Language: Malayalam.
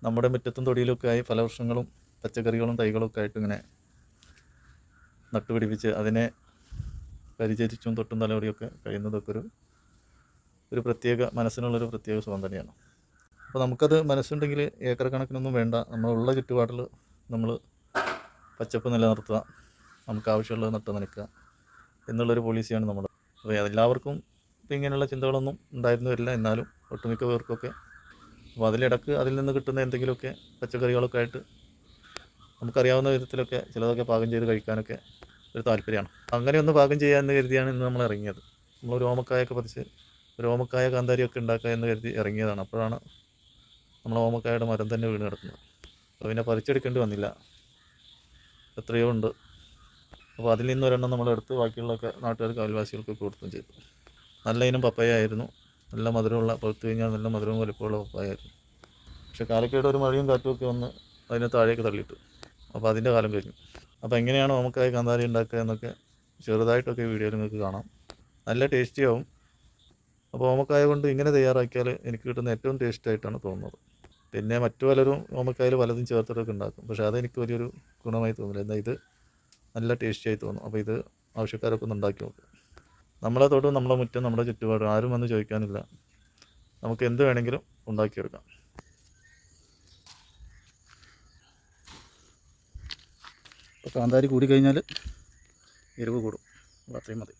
നമ്മുടെ മുറ്റത്തും തൊടിയിലൊക്കെ ആയി പല വൃക്ഷങ്ങളും പച്ചക്കറികളും തൈകളൊക്കെ ആയിട്ട് ഇങ്ങനെ നട്ടുപിടിപ്പിച്ച് അതിനെ പരിചരിച്ചും തൊട്ടും തലോടിയൊക്കെ കഴിയുന്നതൊക്കെ ഒരു പ്രത്യേക മനസ്സിനുള്ളൊരു പ്രത്യേക സുഖം തന്നെയാണ്. അപ്പോൾ നമുക്കത് മനസ്സുണ്ടെങ്കിൽ ഏക്കർ കണക്കിനൊന്നും വേണ്ട, നമ്മളുള്ള ചുറ്റുപാടിൽ നമ്മൾ പച്ചപ്പ് നിലനിർത്തുക, നമുക്ക് ആവശ്യമുള്ളത് നട്ട് നനയ്ക്കുക എന്നുള്ളൊരു പോളിസിയാണ് നമ്മുടെ. അപ്പോൾ എല്ലാവർക്കും ഇപ്പോൾ ഇങ്ങനെയുള്ള ചിന്തകളൊന്നും ഉണ്ടായിരുന്നു വരില്ല, എന്നാലും ഒട്ടുമിക്ക പേർക്കൊക്കെ. അപ്പോൾ അതിലിടക്ക് അതിൽ നിന്ന് കിട്ടുന്ന എന്തെങ്കിലുമൊക്കെ പച്ചക്കറികളൊക്കെ ആയിട്ട് നമുക്കറിയാവുന്ന വിധത്തിലൊക്കെ ചിലതൊക്കെ പാകം ചെയ്ത് കഴിക്കാനൊക്കെ ഒരു താല്പര്യമാണ്. അങ്ങനെ ഒന്ന് പാകം ചെയ്യാമെന്ന് കരുതിയാണ് ഇന്ന് നമ്മൾ ഇറങ്ങിയത്. നമ്മൾ ഓമക്കായൊക്കെ പറിച്ച് ഓമക്കായ കാന്താരിയൊക്കെ ഉണ്ടാക്കുക എന്ന് കരുതി ഇറങ്ങിയതാണ്. അപ്പോഴാണ് നമ്മൾ ഓമക്കായയുടെ മരം തന്നെ വീണ് കിടക്കുന്നത്. അപ്പോൾ പിന്നെ പറിച്ചെടുക്കേണ്ടി വന്നില്ല, എത്രയോ ഉണ്ട്. അപ്പോൾ അതിൽ നിന്ന് ഒരെണ്ണം നമ്മളെടുത്ത് ബാക്കിയുള്ളതൊക്കെ നാട്ടുകാർക്ക് അയൽവാസികൾക്കൊക്കെ കൊടുക്കുകയും ചെയ്തു. നല്ല ഇനം പപ്പായ ആയിരുന്നു, നല്ല മധുരമുള്ള, പഴുത്ത് കഴിഞ്ഞാൽ നല്ല മധുരവും വലിപ്പമുള്ള പപ്പായ ആയിരുന്നു. പക്ഷേ കാലക്കേട് ഒരു മഴയും കാറ്റുമൊക്കെ വന്ന് അതിനെ താഴേക്ക് തള്ളിയിട്ടു. അപ്പോൾ അതിൻ്റെ കാലം കഴിഞ്ഞു. അപ്പോൾ എങ്ങനെയാണ് ഓമക്കായ കാന്താരി ഉണ്ടാക്കുക എന്നൊക്കെ ചെറുതായിട്ടൊക്കെ വീഡിയോയിൽ നിങ്ങൾക്ക് കാണാം. നല്ല ടേസ്റ്റിയാവും. അപ്പോൾ ഓമക്കായ കൊണ്ട് ഇങ്ങനെ തയ്യാറാക്കിയാൽ എനിക്ക് കിട്ടുന്ന ഏറ്റവും ടേസ്റ്റായിട്ടാണ് തോന്നുന്നത്. പിന്നെ മറ്റു പലരും ഓമക്കായയിൽ പലതും ചേർത്തിട്ടൊക്കെ ഉണ്ടാക്കും, പക്ഷേ അതെനിക്ക് വലിയൊരു ഗുണമായി തോന്നില്ല. എന്നാൽ ഇത് നല്ല ടേസ്റ്റിയായി തോന്നും. അപ്പോൾ ഇത് ആവശ്യക്കാരൊക്കെ ഒന്ന് ഉണ്ടാക്കി നോക്കും. നമ്മളെ തോട്ടം, നമ്മളെ മുറ്റം, നമ്മുടെ ചുറ്റുപാടും, ആരും വന്ന് ചോദിക്കാനില്ല. നമുക്ക് എന്ത് വേണമെങ്കിലും ഉണ്ടാക്കിയെടുക്കാം. ഇപ്പോൾ കാന്താരി കൂടിക്കഴിഞ്ഞാൽ എരിവ് കൂടും, അത്രയും മതി.